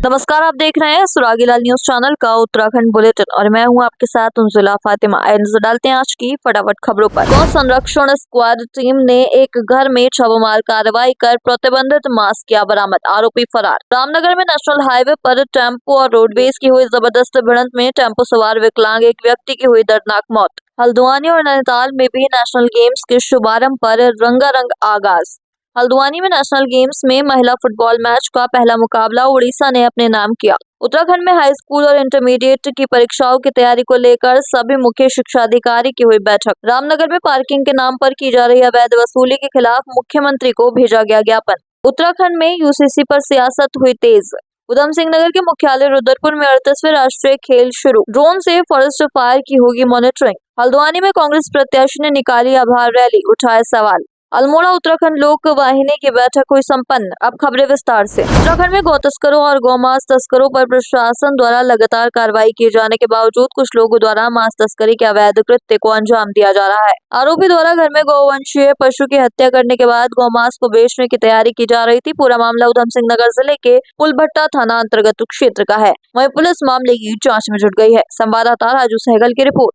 नमस्कार, आप देख रहे हैं सुरागीलाल न्यूज चैनल का उत्तराखंड बुलेटिन और मैं हूं आपके साथ उनजुला फातिमा। नजर डालते हैं आज की फटाफट खबरों पर। गौ संरक्षण स्क्वाड टीम ने एक घर में छापेमार कार्रवाई कर प्रतिबंधित मांस किया बरामद, आरोपी फरार। रामनगर में नेशनल हाईवे पर टेम्पो और रोडवेज की हुई जबरदस्त भिड़ंत में टेम्पो सवार विकलांग एक व्यक्ति की हुई दर्दनाक मौत। हल्द्वानी और नैनीताल में भी नेशनल गेम्स के शुभारंभ पर रंगारंग आगाज। हल्द्वानी में नेशनल गेम्स में महिला फुटबॉल मैच का पहला मुकाबला उड़ीसा ने अपने नाम किया। उत्तराखंड में हाई स्कूल और इंटरमीडिएट की परीक्षाओं की तैयारी को लेकर सभी मुख्य शिक्षा अधिकारी की हुई बैठक। रामनगर में पार्किंग के नाम पर की जा रही अवैध वसूली के खिलाफ मुख्यमंत्री को भेजा गया ज्ञापन। उत्तराखंड में यूसीसी पर सियासत हुई तेज। उधम सिंह नगर के मुख्यालय रुद्रपुर में 38वें राष्ट्रीय खेल शुरू। ड्रोन से फॉरेस्ट फायर की होगी मॉनिटरिंग। हल्द्वानी में कांग्रेस प्रत्याशी ने निकाली आभार रैली, उठाए सवाल। अल्मोड़ा उत्तराखंड लोक वाहिनी की बैठक हुई संपन्न। अब खबरें विस्तार से। उत्तराखंड में गौ तस्करों और गौमांस तस्करों पर प्रशासन द्वारा लगातार कार्रवाई किए जाने के बावजूद कुछ लोगों द्वारा मांस तस्करी के अवैध कृत्य को अंजाम दिया जा रहा है। आरोपी द्वारा घर में गौवंशीय पशु की हत्या करने के बाद गौमांस को बेचने की तैयारी की जा रही थी। पूरा मामला उधम सिंह नगर जिले के पुलभट्टा थाना अंतर्गत क्षेत्र का है। वहीं पुलिस मामले की जाँच में जुट गई है। संवाददाता राजू सहगल की रिपोर्ट।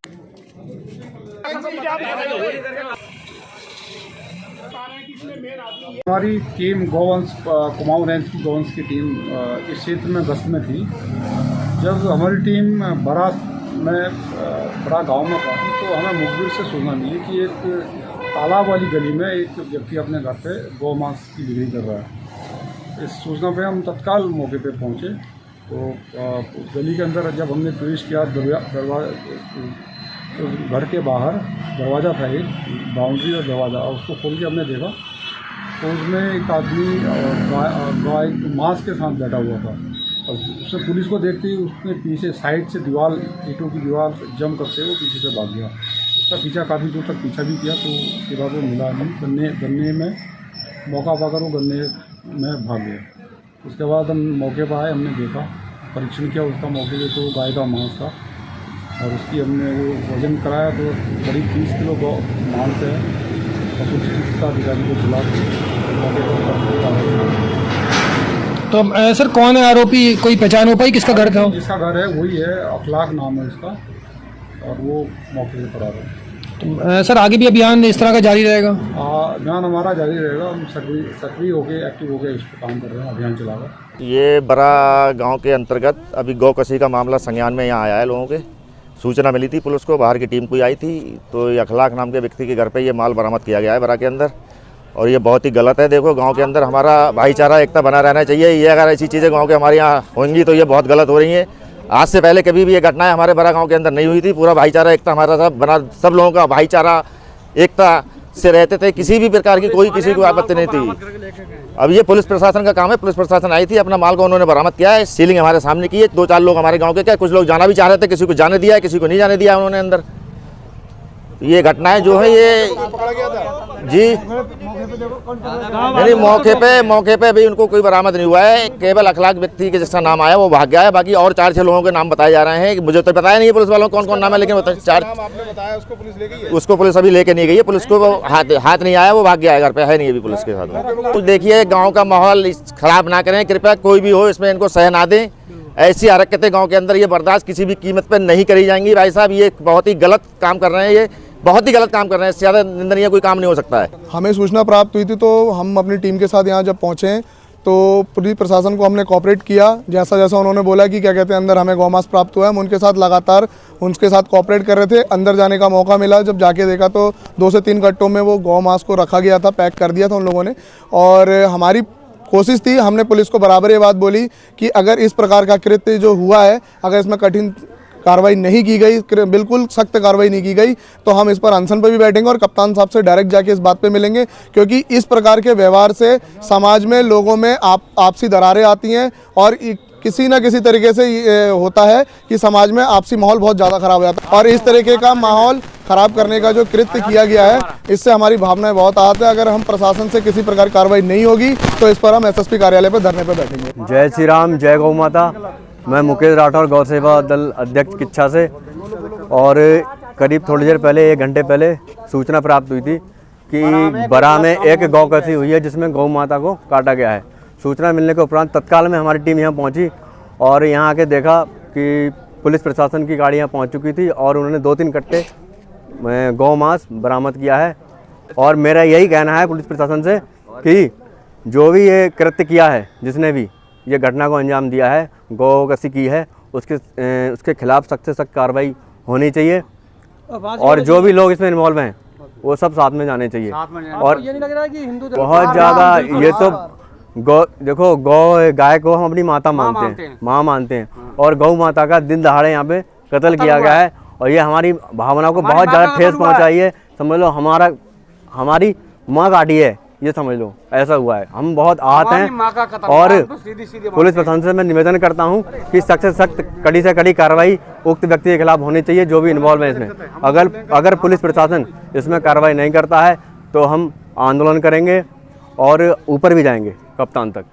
हमारी टीम गौवंश कुमाऊं रेंज की गौवंश की टीम इस क्षेत्र में गश्त में थी। जब हमारी टीम बड़ा गांव में पहुंची तो हमें मुखबिर से सूचना मिली कि एक तालाब वाली गली में एक व्यक्ति अपने घर पे गौ मांस की बिक्री कर रहा है। इस सूचना पे हम तत्काल मौके पे पहुंचे तो उस गली के अंदर जब हमने प्रवेश किया तो घर के बाहर दरवाज़ा था, एक बाउंड्री और दरवाज़ा, उसको खोल के हमने देखा तो उसमें एक आदमी गाय मांस के साथ बैठा हुआ था। और उसने पुलिस को देखते ही उसने पीछे साइड से दीवार, ईंटों की दीवार जम करते वो पीछे से भाग गया। उसका पीछा काफ़ी दूर तक पीछा भी किया तो उसके बाद वो मिला नहीं। गन्ने में मौका पाकर वो गन्ने में भाग गया। उसके बाद हम मौके पर आए, हमने देखा, परीक्षण किया उसका मौके पर, तो गाय का मांस था और उसकी हमने वो वजन कराया तो करीब 30 किलो मांस है। और कुछ चिकित्सा अधिकारी को बुला तो सर कौन है आरोपी, कोई पहचान हो पाई किसका घर था? जिसका घर है वही है, अखलाक नाम है उसका, और वो मौके पर फरार है। तो सर आगे भी अभियान इस तरह का जारी रहेगा? अभियान हमारा जारी रहेगा। हम सक्रिय होकर एक्टिव होकर इस पर काम कर रहे हैं, अभियान चलाकर। ये बड़ा गांव के अंतर्गत अभी गौ कसी का मामला संज्ञान में यहाँ आया है। लोगों के सूचना मिली थी, पुलिस को बाहर की टीम कोई आई थी तो ये अखलाक नाम के व्यक्ति के घर पे ये माल बरामद किया गया है बरा के अंदर। और ये बहुत ही गलत है। देखो, गांव के अंदर हमारा भाईचारा एकता बना रहना चाहिए। ये अगर ऐसी चीज़ें गांव के हमारे यहाँ होंगी तो ये बहुत गलत हो रही हैं। आज से पहले कभी भी ये घटनाएं हमारे बरा गांव के अंदर नहीं हुई थी। पूरा भाईचारा एकता हमारा सब बना, सब लोगों का भाईचारा एकता से रहते थे। किसी भी प्रकार की कोई किसी को आपत्ति नहीं थी। अब ये पुलिस प्रशासन का काम है। पुलिस प्रशासन आई थी, अपना माल को उन्होंने बरामद किया है। सीलिंग हमारे सामने की है। 2-4 लोग हमारे गांव के, क्या कुछ लोग जाना भी चाह रहे थे, किसी को जाने दिया है, किसी को नहीं जाने दिया उन्होंने अंदर। ये घटनाएं जो है ये जी नहीं, मौके पे अभी उनको कोई बरामद नहीं हुआ है। केवल अखलाक व्यक्ति के जिसका नाम आया वो भाग गया है। बाकी और 4-6 लोगों के नाम बताए जा रहे हैं। मुझे तो बताया नहीं है पुलिस वालों को कौन कौन नाम है, लेकिन उसको पुलिस अभी लेके नहीं गई है। पुलिस को हाथ नहीं आया, वो भाग गया है, घर पे है नहीं अभी पुलिस के साथ। तो देखिए, गाँव का माहौल खराब ना करें कृपया, कोई भी हो इसमें इनको सह ना दें। ऐसी हरकतें गांव के अंदर ये बर्दाश्त किसी भी कीमत पर नहीं करी जाएंगी। भाई साहब, ये बहुत ही गलत काम कर रहे हैं, ये बहुत ही गलत काम कर रहे हैं। इससे ज़्यादा निंदनीय कोई काम नहीं हो सकता है। हमें सूचना प्राप्त हुई थी तो हम अपनी टीम के साथ यहाँ जब पहुँचे तो पुलिस प्रशासन को हमने कोऑपरेट किया। जैसा जैसा उन्होंने बोला कि क्या कहते हैं अंदर हमें गौमांस प्राप्त हुआ है, हम उनके साथ लगातार उनके साथ कोऑपरेट कर रहे थे। अंदर जाने का मौका मिला, जब जाके देखा तो 2 से 3 गट्टों में वो गौमांस को रखा गया था, पैक कर दिया था उन लोगों ने। और हमारी कोशिश थी, हमने पुलिस को बराबर ये बात बोली कि अगर इस प्रकार का कृत्य जो हुआ है, अगर इसमें कठिन कार्रवाई नहीं की गई, बिल्कुल सख्त कार्रवाई नहीं की गई, तो हम इस पर अनशन पर भी बैठेंगे और कप्तान साहब से डायरेक्ट जाके इस बात पे मिलेंगे। क्योंकि इस प्रकार के व्यवहार से समाज में लोगों में आपसी दरारें आती हैं और किसी न किसी तरीके से होता है कि समाज में आपसी माहौल बहुत ज़्यादा खराब हो जाता है। और इस तरीके का माहौल खराब करने का जो कृत्य किया गया है, इससे हमारी भावनाएं बहुत आहत है। अगर हम प्रशासन से किसी प्रकार की कार्रवाई नहीं होगी तो इस पर हम एसएसपी कार्यालय पर धरने पर बैठेंगे। जय श्री राम, जय गौ माता। मैं मुकेश राठौर, गौ सेवा दल अध्यक्ष किच्छा से। और करीब थोड़ी देर पहले, 1 घंटे पहले सूचना प्राप्त हुई थी कि बरा में एक गौ कसी हुई है जिसमें गौ माता को काटा गया है। सूचना मिलने के उपरांत तत्काल में हमारी टीम यहाँ पहुँची और यहाँ आके देखा कि पुलिस प्रशासन की गाड़ियाँ पहुँच चुकी थी और उन्होंने 2-3 कट्टे गौ मांस बरामद किया है। और मेरा यही कहना है पुलिस प्रशासन से कि जो भी ये कृत्य किया है, जिसने भी ये घटना को अंजाम दिया है, गौ-कसी की है, उसके खिलाफ सख्त से सख्त कार्रवाई होनी चाहिए। और जो भी लोग इसमें इन्वॉल्व हैं वो सब साथ में जाने चाहिए। और ये नहीं लग रहा है कि हिंदू बहुत ज़्यादा ये तो देखो गाय को हम अपनी माता मानते हैं, माँ मानते हैं, और गौ माता का दिन दहाड़े यहाँ पे कत्ल किया गया है। और ये हमारी भावनाओं को बहुत ज़्यादा ठेस पहुँचाई है। समझ लो हमारी माँ काटी है, ये समझ लो, ऐसा हुआ है। हम बहुत आहत हैं और पुलिस प्रशासन से मैं निवेदन करता हूँ कि सख्त से सख्त, कड़ी से कड़ी कार्रवाई उक्त व्यक्ति के खिलाफ होनी चाहिए जो भी इन्वॉल्व है इसमें। अगर पुलिस प्रशासन इसमें कार्रवाई नहीं करता है तो हम आंदोलन करेंगे और ऊपर भी जाएंगे कप्तान तक।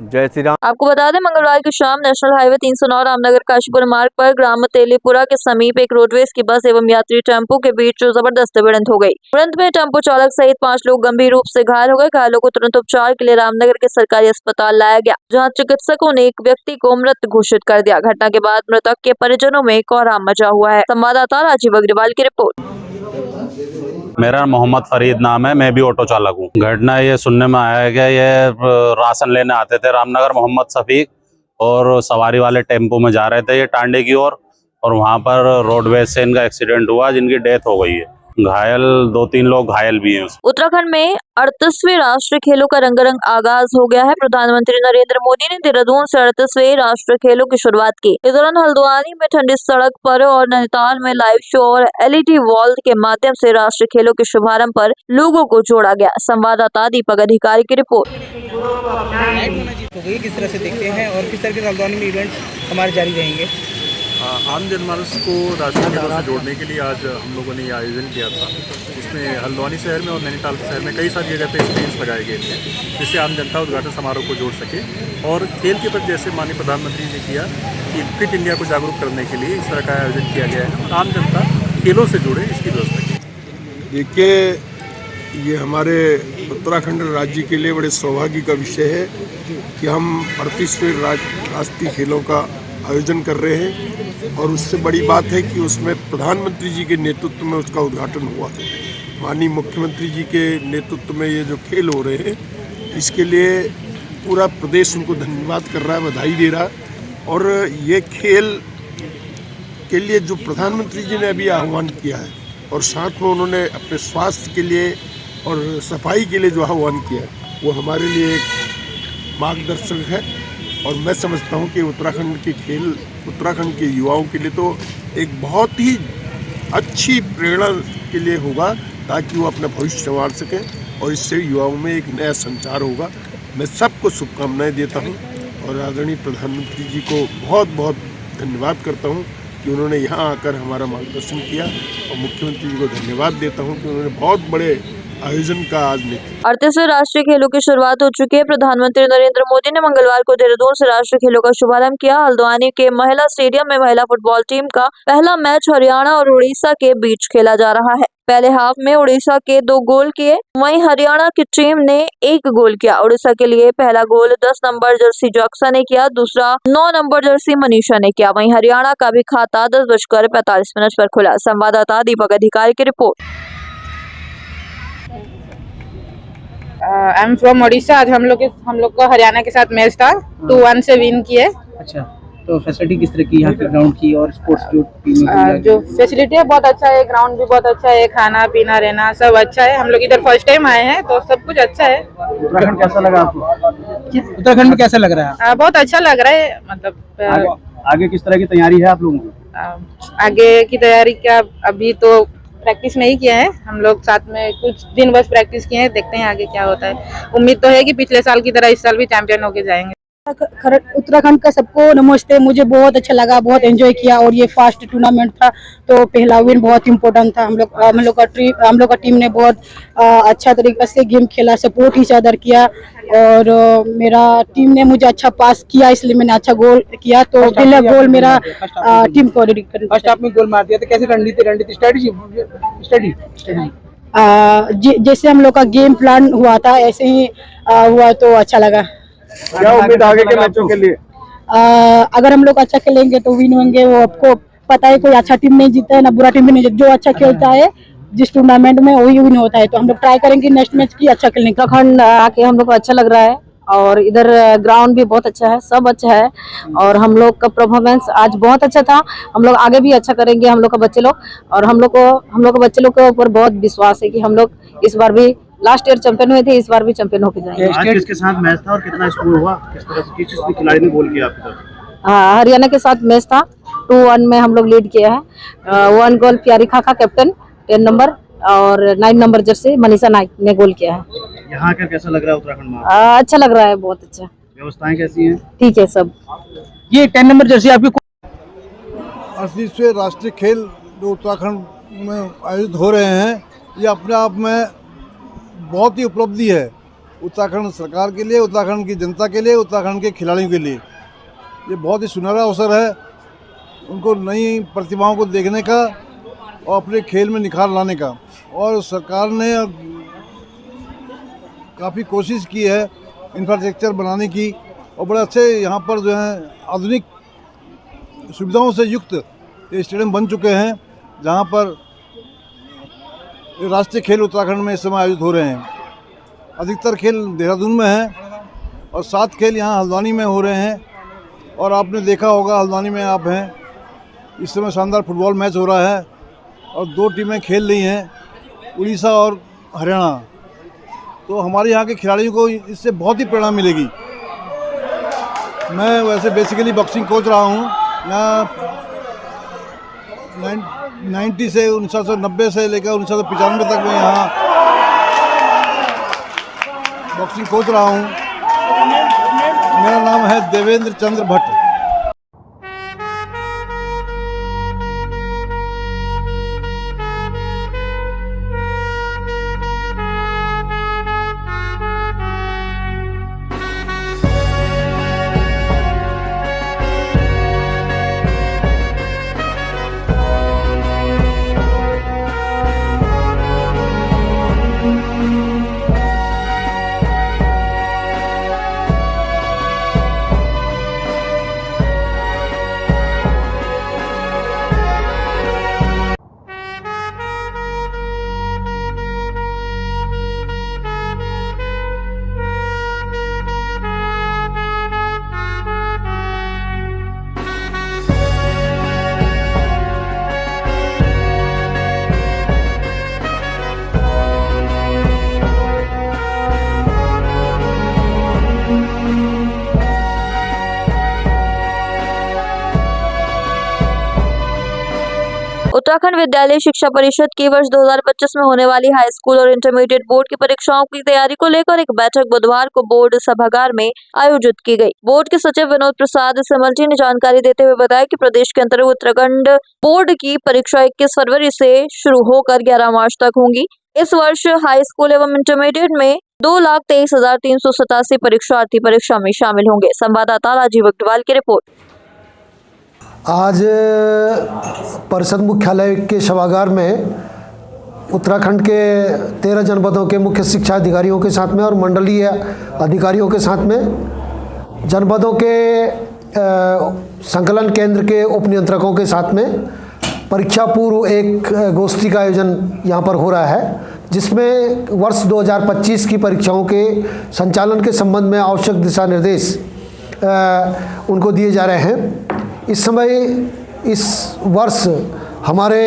जय श्री राम। आपको बता दें, मंगलवार की शाम नेशनल हाईवे 309 रामनगर काशीपुर मार्ग पर ग्राम तेलीपुरा के समीप एक रोडवेज की बस एवं यात्री टेम्पो के बीच जबरदस्त भिड़ंत हो गई। भिड़ंत में टेम्पो चालक सहित 5 लोग गंभीर रूप से घायल हो गए। घायलों को तुरंत उपचार के लिए रामनगर के सरकारी अस्पताल लाया गया, जहां चिकित्सकों ने एक व्यक्ति को मृत घोषित कर दिया। घटना के बाद मृतक के परिजनों में कोहराम मचा हुआ है। संवाददाता राजीव अग्रवाल की रिपोर्ट। मेरा मोहम्मद फरीद नाम है, मैं भी ऑटो चालक हूँ। घटना ये सुनने में आया है कि ये राशन लेने आते थे रामनगर मोहम्मद शफीक, और सवारी वाले टेम्पो में जा रहे थे ये टांडे की ओर, और वहाँ पर रोडवेज से इनका एक्सीडेंट हुआ जिनकी डेथ हो गई है। घायल 2-3 लोग घायल भी हैं। उत्तराखंड में 38वें राष्ट्रीय खेलों का रंगारंग आगाज हो गया है। प्रधानमंत्री नरेंद्र मोदी ने देहरादून से 38वें राष्ट्रीय खेलों की शुरुआत की। इस दौरान हल्द्वानी में ठंडी सड़क पर और नैनीताल में लाइव शो और LED वॉल के माध्यम से राष्ट्रीय खेलों के शुभारंभ पर लोगों को जोड़ा गया। संवाददाता दीपक अधिकारी की रिपोर्ट। किस तरह से देखते हैं और किस तरह के हल्द्वानी में इवेंट्स हमारे जारी रहेंगे? आम जनमानस को राष्ट्रीय खेलों से जोड़ने के लिए आज हम लोगों ने ये आयोजन किया था। इसमें हल्द्वानी शहर में और नैनीताल शहर में कई सारी जगह पे स्क्रीन्स लगाए गए थे, जिससे आम जनता उद्घाटन समारोह को जोड़ सके। और खेल के प्रति जैसे माननीय प्रधानमंत्री ने किया कि फिट इंडिया को जागरूक करने के लिए इस तरह का आयोजन किया गया है और आम जनता खेलों से जुड़े, इसकी व्यवस्था की। देखिए, ये हमारे उत्तराखंड राज्य के लिए बड़े सौभाग्य का विषय है कि हम 38वें राष्ट्रीय खेलों का आयोजन कर रहे हैं, और उससे बड़ी बात है कि उसमें प्रधानमंत्री जी के नेतृत्व में उसका उद्घाटन हुआ। माननीय मुख्यमंत्री जी के नेतृत्व में ये जो खेल हो रहे हैं, इसके लिए पूरा प्रदेश उनको धन्यवाद कर रहा है, बधाई दे रहा है। और ये खेल के लिए जो प्रधानमंत्री जी ने अभी आह्वान किया है, और साथ में उन्होंने अपने स्वास्थ्य के लिए और सफाई के लिए जो आह्वान किया है, वो हमारे लिए एक मार्गदर्शक है। और मैं समझता हूँ कि उत्तराखंड के खेल उत्तराखंड के युवाओं के लिए तो एक बहुत ही अच्छी प्रेरणा के लिए होगा, ताकि वो अपना भविष्य संवार सकें और इससे युवाओं में एक नया संचार होगा। मैं सबको शुभकामनाएं देता हूँ और आदरणीय प्रधानमंत्री जी को बहुत बहुत धन्यवाद करता हूँ कि उन्होंने यहाँ आकर हमारा मार्गदर्शन किया, और मुख्यमंत्री जी को धन्यवाद देता हूँ कि उन्होंने बहुत बड़े आयोजन का आज नेतृत्व। 38वें राष्ट्रीय खेलों की शुरुआत हो चुकी है। प्रधानमंत्री नरेंद्र मोदी ने मंगलवार को देहरादून से राष्ट्रीय खेलों का शुभारंभ किया। हल्द्वानी के महिला स्टेडियम में महिला फुटबॉल टीम का पहला मैच हरियाणा और उड़ीसा के बीच खेला जा रहा है। पहले हाफ में उड़ीसा के 2 गोल किए, वहीं हरियाणा की टीम ने 1 गोल किया। उड़ीसा के लिए पहला गोल 10 नंबर जर्सी जॉक्सा ने किया, दूसरा 9 नंबर जर्सी मनीषा ने किया। वहीं हरियाणा का भी खाता 10:45 पर खुला। संवाददाता दीपक अधिकारी की report. I am from Odisha. आज हम लोग का हरियाणा के साथ मैच था, 2-1 से विन किए। अच्छा, तो फैसिलिटी किस तरह की यहाँ की ग्राउंड की और स्पोर्ट्स जो फैसिलिटी है बहुत अच्छा है, ग्राउंड भी बहुत अच्छा है, खाना पीना रहना सब अच्छा है। हम लोग इधर फर्स्ट टाइम आए हैं तो सब कुछ अच्छा है। उत्तराखंड कैसा लगा आपको? उत्तराखंड में कैसा लग रहा है? बहुत अच्छा लग रहा है। मतलब आगे किस तरह की तैयारी है आप लोगों की? आगे की तैयारी क्या, अभी तो प्रैक्टिस नहीं किया है, हम लोग साथ में कुछ दिन बस प्रैक्टिस किए हैं, देखते हैं आगे क्या होता है। उम्मीद तो है कि पिछले साल की तरह इस साल भी चैंपियन होके जाएंगे। उत्तराखंड का सबको नमस्ते। मुझे बहुत अच्छा लगा, बहुत एंजॉय किया, और ये फास्ट टूर्नामेंट था तो पहला विन बहुत इम्पोर्टेंट था। हम लोग का टीम ने बहुत अच्छा तरीके से गेम खेला, सपोर्ट ईच अदर किया, और मेरा टीम ने मुझे अच्छा पास किया, इसलिए मैंने अच्छा गोल किया। तो पहला गोल मेरा टीम को डेडिकेट करना। फर्स्ट हाफ में गोल मार दिया, तो कैसे रणनीति स्ट्रेटजी जैसे हम लोग का गेम प्लान हुआ था ऐसे ही हुआ, तो अच्छा लगा। क्या उम्मीद आगे के मैचों के लिए? अगर हम लोग अच्छा खेलेंगे तो विन होंगे। वो आपको पता है, कोई अच्छा टीम नहीं जीता है ना बुरा टीम भी नहीं जीता। जो अच्छा खेलता है जिस टूर्नामेंट में वही विन होता है। तो हम लोग ट्राई करेंगे नेक्स्ट मैच की अच्छा खेलने का। उत्तराखंड आके हम लोग को अच्छा लग रहा है और इधर ग्राउंड भी बहुत अच्छा है, सब अच्छा है और हम लोग का परफॉर्मेंस आज बहुत अच्छा था। हम लोग आगे भी अच्छा करेंगे, हम लोग का बच्चे लोग, और हम लोग के बच्चे लोग के ऊपर बहुत विश्वास है कि हम लोग इस बार भी लास्ट ईयर चैंपियन हुए थे, इस बार भी चैंपियन होके जाएंगे। आज किसके साथ मैच था और कितना स्कोर हुआ, किस तरह से किस खिलाड़ी ने गोल किया आपकी तरफ? हाँ, हरियाणा के साथ मैच था, 2-1 में हम लोग लीड किया है। 1 गोल प्यारी खाका कैप्टन 10 नंबर और 9 नंबर जर्सी मनीषा नाइक ने गोल किया है। यहाँ का कैसा लग रहा है उत्तराखंड में? अच्छा लग रहा है, बहुत अच्छा। व्यवस्थाएं कैसी हैं? ठीक है सब। ये 10 नंबर जर्सी आपकी 38वें राष्ट्रीय खेल जो उत्तराखंड में आयोजित हो रहे हैं, ये अपने आप में बहुत ही उपलब्धि है उत्तराखंड सरकार के लिए, उत्तराखंड की जनता के लिए, उत्तराखंड के खिलाड़ियों के लिए। ये बहुत ही सुनहरा अवसर है उनको नई प्रतिभाओं को देखने का और अपने खेल में निखार लाने का। और सरकार ने काफ़ी कोशिश की है इंफ्रास्ट्रक्चर बनाने की और बड़े अच्छे यहाँ पर जो है आधुनिक सुविधाओं से युक्त ये स्टेडियम बन चुके हैं, जहाँ पर राष्ट्रीय खेल उत्तराखंड में इस समय आयोजित हो रहे हैं। अधिकतर खेल देहरादून में हैं और 7 खेल यहाँ हल्द्वानी में हो रहे हैं। और आपने देखा होगा हल्द्वानी में आप हैं, इस समय शानदार फुटबॉल मैच हो रहा है और 2 टीमें खेल रही हैं, उड़ीसा और हरियाणा। तो हमारे यहाँ के खिलाड़ियों को इससे बहुत ही प्रेरणा मिलेगी। मैं वैसे बेसिकली बॉक्सिंग कोच रहा हूँ यहाँ 1990 से 1990 से लेकर 1995 तक मैं यहाँ बॉक्सिंग कोच रहा हूँ। मेरा नाम है देवेंद्र चंद्र भट्ट। उत्तराखंड विद्यालय शिक्षा परिषद की वर्ष 2025 में होने वाली हाई स्कूल और इंटरमीडिएट बोर्ड की परीक्षाओं की तैयारी को लेकर एक बैठक बुधवार को बोर्ड सभागार में आयोजित की गई। बोर्ड के सचिव विनोद प्रसाद सिमल्टी ने जानकारी देते हुए बताया कि प्रदेश के अंतर्गत उत्तराखंड बोर्ड की परीक्षा 21 फरवरी से शुरू होकर 11 मार्च तक होंगी। इस वर्ष हाई स्कूल एवं इंटरमीडिएट में 2,23,387 परीक्षार्थी परीक्षा में शामिल होंगे। संवाददाता राजीव अग्रवाल की रिपोर्ट। आज परिषद मुख्यालय के सभागार में उत्तराखंड के 13 जनपदों के मुख्य शिक्षा अधिकारियों के साथ में और मंडलीय अधिकारियों के साथ में जनपदों के संकलन केंद्र के उप नियंत्रकों के साथ में परीक्षा पूर्व एक गोष्ठी का आयोजन यहाँ पर हो रहा है, जिसमें वर्ष 2025 की परीक्षाओं के संचालन के संबंध में आवश्यक दिशा निर्देश उनको दिए जा रहे हैं। इस समय इस वर्ष हमारे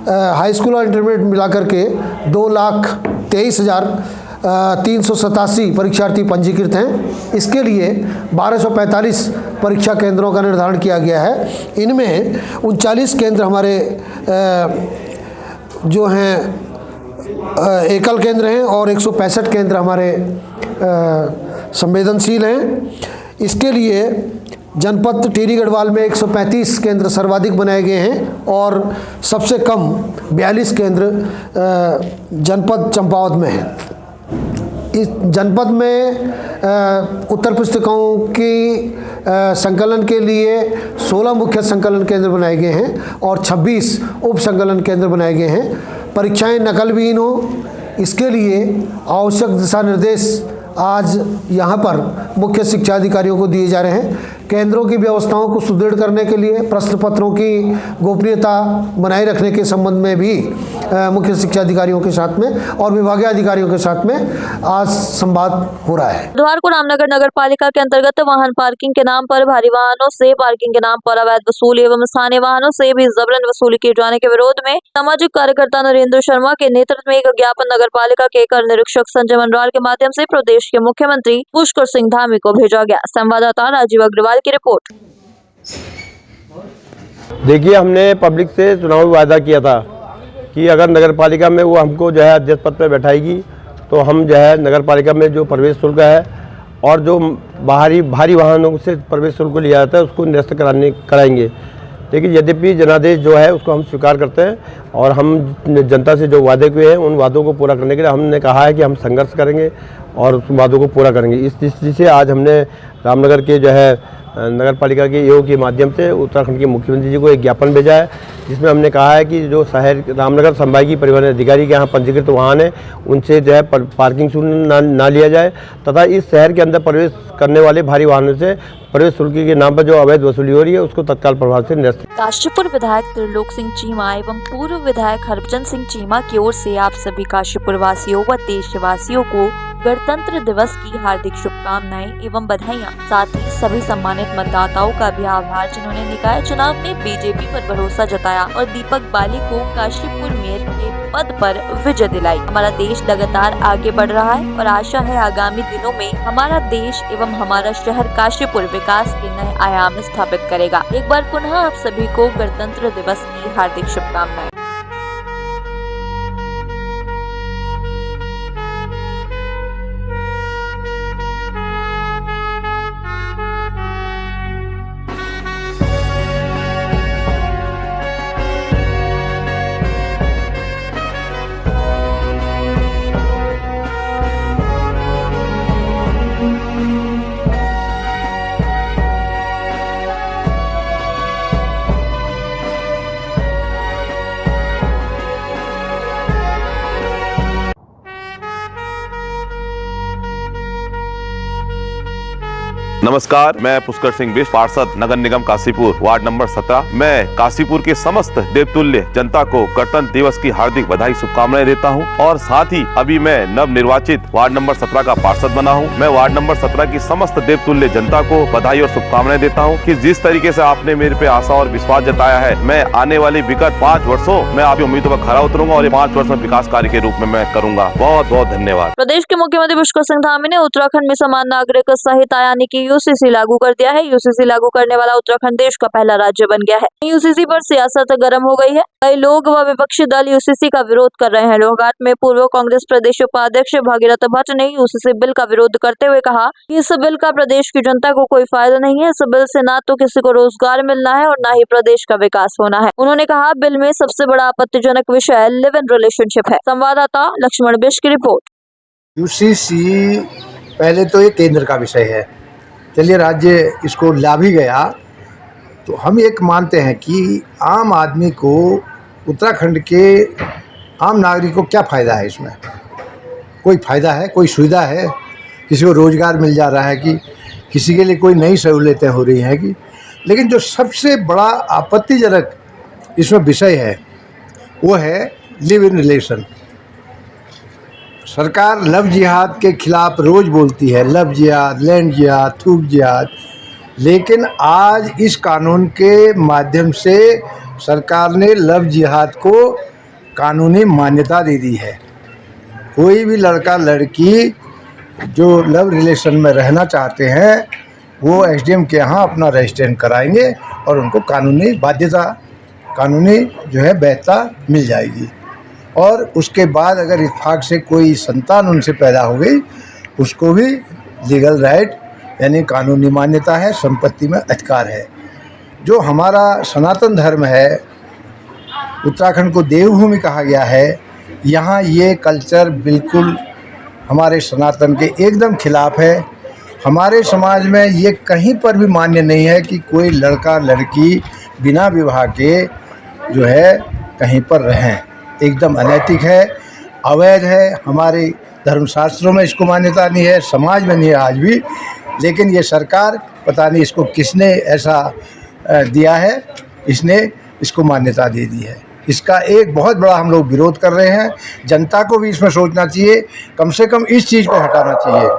हाई स्कूल और इंटरमीडिएट मिलाकर के 2,23,387 परीक्षार्थी पंजीकृत हैं। इसके लिए 1245 परीक्षा केंद्रों का निर्धारण किया गया है। इनमें 39 केंद्र हमारे जो हैं एकल केंद्र हैं और 165 केंद्र हमारे संवेदनशील हैं। इसके लिए जनपद टिहरी गढ़वाल में 135 केंद्र सर्वाधिक बनाए गए हैं और सबसे कम 42 केंद्र जनपद चंपावत में है। इस जनपद में उत्तर पुस्तिकाओं की संकलन के लिए 16 मुख्य संकलन केंद्र बनाए गए हैं और 26 उप संकलन केंद्र बनाए गए हैं। परीक्षाएं नकल विहीन हो, इसके लिए आवश्यक दिशा निर्देश आज यहाँ पर मुख्य शिक्षा अधिकारियों को दिए जा रहे हैं। केंद्रों की व्यवस्थाओं को सुदृढ़ करने के लिए प्रश्न पत्रों की गोपनीयता बनाए रखने के संबंध में भी मुख्य शिक्षा अधिकारियों के साथ में और विभागीय अधिकारियों के साथ में आज संवाद हो रहा है। बुधवार को रामनगर नगर पालिका के अंतर्गत वाहन पार्किंग के नाम पर भारी वाहनों से पार्किंग के नाम पर अवैध वसूली एवं स्थानीय वाहनों से भी जबरन वसूली किए जाने के विरोध में सामाजिक कार्यकर्ता नरेंद्र शर्मा के नेतृत्व में एक ज्ञापन नगर पालिका के कर निरीक्षक संजय मंडराल के माध्यम से प्रदेश के मुख्यमंत्री पुष्कर सिंह धामी को भेजा गया। संवाददाता राजीव अग्रवाल की रिपोर्ट। देखिए, हमने पब्लिक से चुनावी वादा किया था कि अगर नगर पालिका में वो हमको जो है अध्यक्ष पद पर बैठाएगी तो हम जो है नगर पालिका में जो प्रवेश शुल्क है और जो भारी वाहनों से प्रवेश शुल्क लिया जाता है उसको निरस्त कराएंगे। लेकिन यद्यपि जनादेश जो है उसको हम स्वीकार करते हैं और हम जनता से जो वादे किए हैं उन वादों को पूरा करने के लिए हमने कहा है कि हम संघर्ष करेंगे और उस वादों को पूरा करेंगे। इस दृष्टि से आज हमने रामनगर के जो है नगर पालिका के ईओ के माध्यम से उत्तराखंड के मुख्यमंत्री जी को एक ज्ञापन भेजा है, जिसमें हमने कहा है कि जो शहर रामनगर संभागीय परिवहन अधिकारी के यहाँ पंजीकृत वाहन है उनसे जो है पार्किंग शुल्क ना लिया जाए तथा इस शहर के अंदर प्रवेश करने वाले भारी वाहनों से प्रवेश शुल्क के नाम पर जो अवैध वसूली हो रही है उसको तत्काल प्रभाव से निरस्त। काशीपुर विधायक त्रिलोक सिंह चीमा एवं पूर्व विधायक हरभजन सिंह चीमा की ओर से आप सभी काशीपुर वासियों व देशवासियों को गणतंत्र दिवस की हार्दिक शुभकामनाएं एवं बधाइयां। साथ ही सभी सम्मानित मतदाताओं का भी आभार जिन्होंने निकाय चुनाव में बीजेपी पर भरोसा जताया और दीपक बाली को काशीपुर मेयर के पद पर विजय दिलाई। हमारा देश लगातार आगे बढ़ रहा है और आशा है आगामी दिनों में हमारा देश एवं हमारा शहर काशीपुर विकास के नए आयाम स्थापित करेगा। एक बार पुनः आप सभी को गणतंत्र दिवस की हार्दिक शुभकामनाएं। नमस्कार, मैं पुष्कर सिंह बिष्ट, पार्षद नगर निगम काशीपुर, वार्ड नंबर 17। मैं काशीपुर के समस्त देवतुल्य जनता को गणतंत्र दिवस की हार्दिक बधाई शुभकामनाएं देता हूं और साथ ही अभी मैं नव निर्वाचित वार्ड नंबर 17 का पार्षद बना हूं। मैं वार्ड नंबर 17 की समस्त देवतुल्य जनता को बधाई और शुभकामनाएं देता हूं कि जिस तरीके से आपने मेरे पे आशा और विश्वास जताया है, मैं आने वाले विगत 5 वर्षों में आपकी उम्मीदों पर खरा उतरूंगा और ये 5 वर्ष में विकास कार्य के रूप में मैं करूंगा। बहुत बहुत धन्यवाद। प्रदेश के मुख्यमंत्री पुष्कर सिंह धामी ने उत्तराखंड में समान नागरिक संहिता यानी कि यूसीसी लागू कर दिया है। यूसीसी लागू करने वाला उत्तराखंड देश का पहला राज्य बन गया है। यूसीसी पर सियासत गर्म हो गई है। कई लोग व विपक्षी दल यूसीसी का विरोध कर रहे हैं। लोहाघाट में पूर्व कांग्रेस प्रदेश उपाध्यक्ष भागीरथ भट्ट ने यूसीसी बिल का विरोध करते हुए कहा कि इस बिल का प्रदेश की जनता को कोई फायदा नहीं है। इस बिल से ना तो किसी को रोजगार मिलना है और ना ही प्रदेश का विकास होना है। उन्होंने कहा बिल में सबसे बड़ा आपत्तिजनक विषय लिव इन रिलेशनशिप है। संवाददाता लक्ष्मण बिष्ट की रिपोर्ट। यूसीसी पहले तो ये केंद्र का विषय है, चलिए राज्य इसको ला भी गया तो हम एक मानते हैं कि आम आदमी को, उत्तराखंड के आम नागरिक को क्या फ़ायदा है इसमें? कोई फ़ायदा है? कोई सुविधा है? किसी को रोज़गार मिल जा रहा है कि किसी के लिए कोई नई सहूलियतें हो रही हैं कि? लेकिन जो सबसे बड़ा आपत्तिजनक इसमें विषय है वो है लिव इन रिलेशन। सरकार लव जिहाद के खिलाफ रोज़ बोलती है, लव जिहाद, लैंड जिहाद, थूक जिहाद, लेकिन आज इस कानून के माध्यम से सरकार ने लव जिहाद को कानूनी मान्यता दे दी है। कोई भी लड़का लड़की जो लव रिलेशन में रहना चाहते हैं वो एसडीएम के यहाँ अपना रजिस्ट्रेशन कराएंगे और उनको कानूनी बाध्यता, कानूनी जो है वैधता मिल जाएगी। और उसके बाद अगर इत्तेफाक से कोई संतान उनसे पैदा हो गई उसको भी लीगल राइट यानी कानूनी मान्यता है, संपत्ति में अधिकार है। जो हमारा सनातन धर्म है, उत्तराखंड को देवभूमि कहा गया है, यहाँ ये कल्चर बिल्कुल हमारे सनातन के एकदम खिलाफ है। हमारे समाज में ये कहीं पर भी मान्य नहीं है कि कोई लड़का लड़की बिना विवाह के जो है कहीं पर रहें। एकदम अनैतिक है, अवैध है। हमारे धर्मशास्त्रों में इसको मान्यता नहीं है, समाज में नहीं है आज भी। लेकिन ये सरकार पता नहीं इसको किसने ऐसा दिया है, इसने इसको मान्यता दे दी है। इसका एक बहुत बड़ा हम लोग विरोध कर रहे हैं। जनता को भी इसमें सोचना चाहिए, कम से कम इस चीज़ को हटाना चाहिए।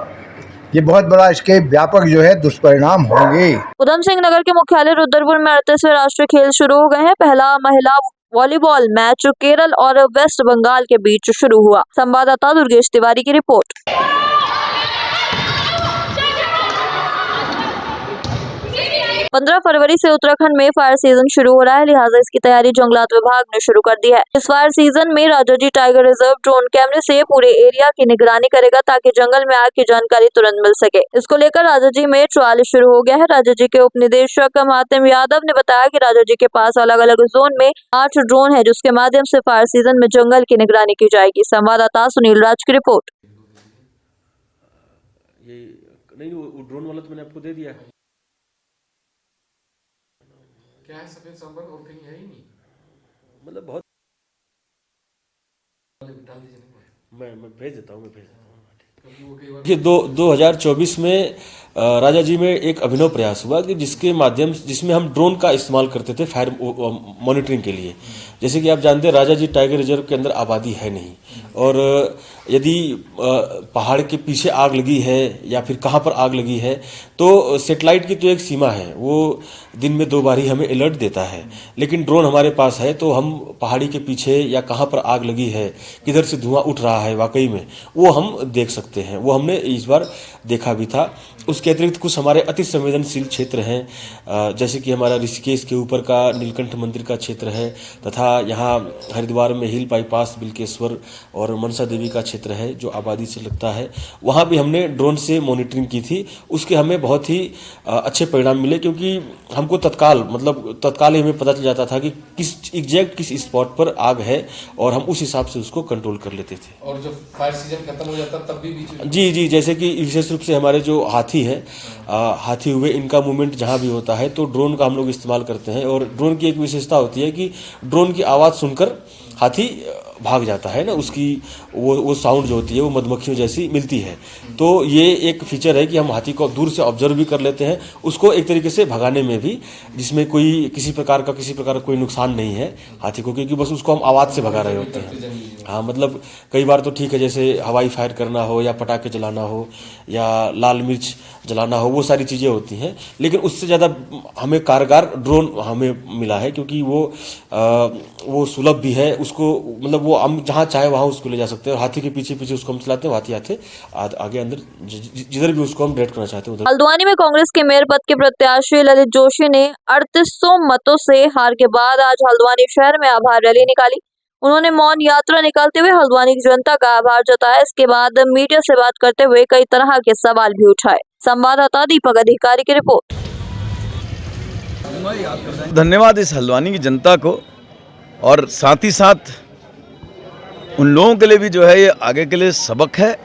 ये बहुत बड़ा इसके व्यापक जो है दुष्परिणाम होंगे। उधम सिंह नगर के मुख्यालय रुद्रपुर में 38वें राष्ट्रीय खेल शुरू हो गए हैं। पहला महिला वॉलीबॉल मैच केरल और वेस्ट बंगाल के बीच शुरू हुआ। संवाददाता दुर्गेश तिवारी की रिपोर्ट। 15 फरवरी से उत्तराखंड में फायर सीजन शुरू हो रहा है, लिहाजा इसकी तैयारी जंगलात विभाग ने शुरू कर दी है। इस फायर सीजन में राजाजी टाइगर रिजर्व ड्रोन कैमरे से पूरे एरिया की निगरानी करेगा ताकि जंगल में आग की जानकारी तुरंत मिल सके। इसको लेकर राजाजी में ट्रायल शुरू हो गया है। राजाजी के उप निदेशक मातिम यादव ने बताया कि राजाजी के पास अलग अलग जोन में 8 ड्रोन है, जिसके माध्यम से फायर सीजन में जंगल की निगरानी की जाएगी। संवाददाता सुनील राज की रिपोर्ट। ये नहीं, वो ड्रोन वाला तो मैंने आपको दे दिया है। क्या है, सफेद सांबर और कहीं है ही नहीं, मतलब बहुत मैं भेज देता हूँ, ये 2024 में राजाजी में एक अभिनव प्रयास हुआ कि जिसमें हम ड्रोन का इस्तेमाल करते थे फायर मॉनिटरिंग के लिए। जैसे कि आप जानते हैं राजाजी टाइगर रिजर्व के अंदर आबादी है नहीं, और यदि पहाड़ के पीछे आग लगी है या फिर कहाँ पर आग लगी है तो सैटेलाइट की तो एक सीमा है, वो दिन में 2 बार ही हमें अलर्ट देता है। लेकिन ड्रोन हमारे पास है तो हम पहाड़ी के पीछे या कहाँ पर आग लगी है, किधर से धुआं उठ रहा है वाकई में, वो हम देख सकते हैं। वो हमने इस बार देखा भी था। उसके अतिरिक्त कुछ हमारे अति संवेदनशील क्षेत्र हैं, जैसे कि हमारा ऋषिकेश के ऊपर का नीलकंठ मंदिर का क्षेत्र है, तथा यहाँ हरिद्वार में हिल बाईपास बिल्केश्वर और मनसा देवी का क्षेत्र है जो आबादी से लगता है। वहाँ भी हमने ड्रोन से मॉनिटरिंग की थी। उसके हमें बहुत ही अच्छे परिणाम मिले, क्योंकि हमको तत्काल ही हमें पता चल जाता था कि किस स्पॉट पर आग है, और हम उस हिसाब से उसको कंट्रोल कर लेते थे। और जब फायर सीजन खत्म हो जाता तब भी जी, जैसे कि विशेष रूप से हमारे जो हाथी है, हाथी हुए, इनका मूवमेंट जहाँ भी होता है तो ड्रोन का हम लोग इस्तेमाल करते हैं। और ड्रोन की एक विशेषता होती है कि ड्रोन की आवाज़ सुनकर हाथी भाग जाता है ना, उसकी वो साउंड जो होती है वो मधुमक्खियों जैसी मिलती है। तो ये एक फीचर है कि हम हाथी को दूर से ऑब्जर्व भी कर लेते हैं, उसको एक तरीके से भगाने में भी, जिसमें किसी प्रकार का कोई नुकसान नहीं है हाथी को, क्योंकि बस उसको हम आवाज़ से भगा रहे होते हैं। हाँ, मतलब कई बार तो ठीक है, जैसे हवाई फायर करना हो या पटाखे जलाना हो या लाल मिर्च जलाना हो, वो सारी चीज़ें होती हैं। लेकिन उससे ज़्यादा हमें कारगर ड्रोन हमें मिला है, क्योंकि वो सुलभ भी है। उसको मतलब वो हम जहाँ चाहे वहाँ उसको ले जा सकते हैं, और हाथी के पीछे उसको हम चलाते हैं, हाथी आगे अंदर जिधर भी उसको हम डायरेक्ट करना चाहते हैं उधर। हल्द्वानी में कांग्रेस के मेयर पद के प्रत्याशी ललित जोशी ने 3800 मतों से हार के बाद आज हल्द्वानी शहर में आभार रैली निकाली। उन्होंने मौन यात्रा निकालते हुए हल्द्वानी की जनता का आभार जताया। इसके बाद मीडिया से बात करते हुए कई तरह के सवाल भी उठाए। संवाददाता दीपक अधिकारी की रिपोर्ट। धन्यवाद इस हल्द्वानी की जनता को, और साथ ही साथ उन लोगों के लिए भी जो है ये आगे के लिए सबक है,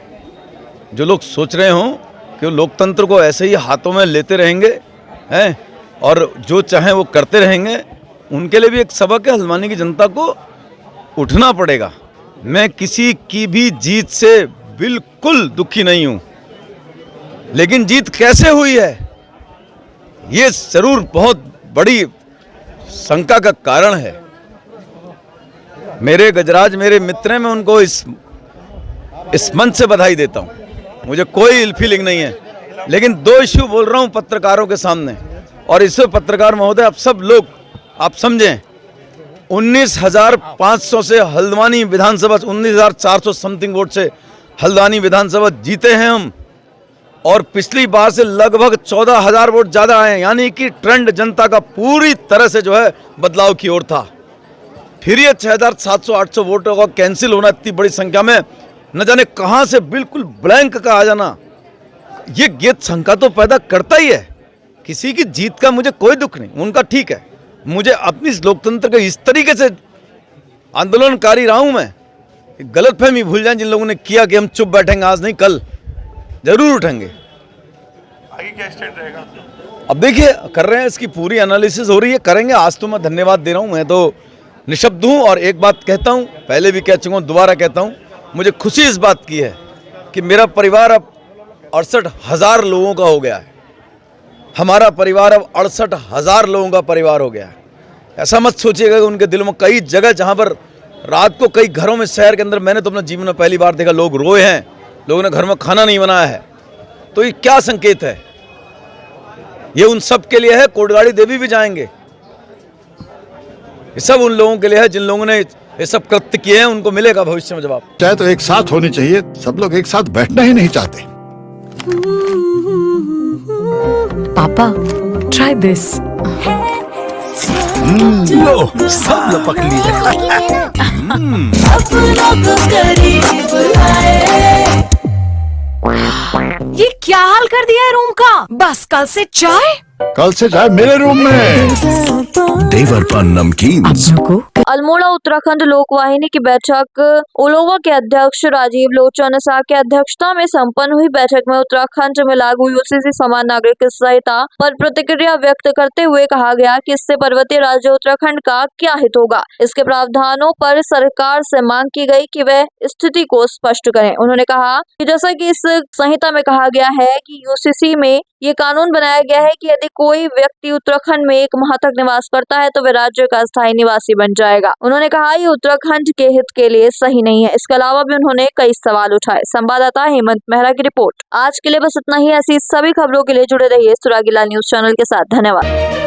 जो लोग सोच रहे हों कि लोकतंत्र को ऐसे ही हाथों में लेते रहेंगे हैं और जो चाहें वो करते रहेंगे, उनके लिए भी एक सबक है। हल्द्वानी की जनता को उठना पड़ेगा। मैं किसी की भी जीत से बिल्कुल दुखी नहीं हूँ, लेकिन जीत कैसे हुई है ये जरूर बहुत बड़ी शंका का कारण है। मेरे गजराज मेरे मित्र हैं, मैं उनको इस मंच से बधाई देता हूँ, मुझे कोई इल फीलिंग नहीं है। लेकिन 2 इश्यू बोल रहा हूँ पत्रकारों के सामने, और इससे पत्रकार महोदय आप सब लोग आप समझें, 19,500 से हल्द्वानी विधानसभा 19,400 समथिंग वोट से हल्द्वानी विधानसभा जीते हैं हम, और पिछली बार से लगभग 14,000 वोट ज़्यादा आए, यानी कि ट्रेंड जनता का पूरी तरह से जो है बदलाव की ओर था। फिर ये 6,700-800 वोटों का कैंसिल होना, इतनी बड़ी संख्या में न जाने कहाँ से बिल्कुल ब्लैंक का आ जाना, ये गेत शंका तो पैदा करता ही है। किसी की जीत का मुझे कोई दुख नहीं, उनका ठीक है। मुझे अपनी लोकतंत्र के इस तरीके से आंदोलनकारी रहा हूँ मैं, गलतफहमी भूल जाए जिन लोगों ने किया कि हम चुप बैठेंगे, आज नहीं कल जरूर उठेंगे। आगे क्या स्टैंड रहेगा? अब देखिए कर रहे हैं, इसकी पूरी एनालिसिस हो रही है, करेंगे। आज तो मैं धन्यवाद दे रहा हूँ, मैं तो निशब्द हूँ। और एक बात कहता हूँ, पहले भी कह चुका हूँ, दोबारा कहता हूँ, मुझे खुशी इस बात की है कि मेरा परिवार अब 68,000 लोगों का हो गया है। हमारा परिवार अब 68,000 लोगों का परिवार हो गया है। ऐसा मत सोचिएगा कि उनके दिलों में कई जगह जहां पर रात को कई घरों में शहर के अंदर मैंने तो अपने जीवन में पहली बार देखा लोग रोए हैं, लोगों ने घर में खाना नहीं बनाया है। तो ये क्या संकेत है? ये उन सब के लिए है, कोटगाड़ी देवी भी जाएंगे। ये सब उन लोगों के लिए है जिन लोगों ने ये सब कृत्य किए हैं, उनको मिलेगा भविष्य में जवाब। चाहे तो एक साथ होनी चाहिए, सब लोग एक साथ बैठना ही नहीं चाहते। पापा ट्राई दिस। लो सब लपक लिए। ये क्या हाल कर दिया है रूम का? बस कल से चाय कल से चाय मेरे रूम में। देवर पान नमकीन। अल्मोड़ा उत्तराखंड लोकवाहिनी की बैठक ओलोवा के अध्यक्ष राजीव लोचन शाह की अध्यक्षता में संपन्न हुई। बैठक में उत्तराखंड में लागू यूसीसी समान नागरिक संहिता पर प्रतिक्रिया व्यक्त करते हुए कहा गया कि इससे पर्वतीय राज्य उत्तराखंड का क्या हित होगा। इसके प्रावधानों पर सरकार से मांग की गई कि वह स्थिति को स्पष्ट करें। उन्होंने कहा कि जैसा कि इस संहिता में कहा गया है कि यूसीसी में ये कानून बनाया गया है कि यदि कोई व्यक्ति उत्तराखंड में 1 माह तक निवास करता है तो वह राज्य का स्थायी निवासी बन जाएगा। उन्होंने कहा ये उत्तराखंड के हित के लिए सही नहीं है। इसके अलावा भी उन्होंने कई सवाल उठाए। संवाददाता हेमंत मेहरा की रिपोर्ट। आज के लिए बस इतना ही। ऐसी सभी खबरों के लिए जुड़े रहिए सुरागीलाल न्यूज चैनल के साथ। धन्यवाद।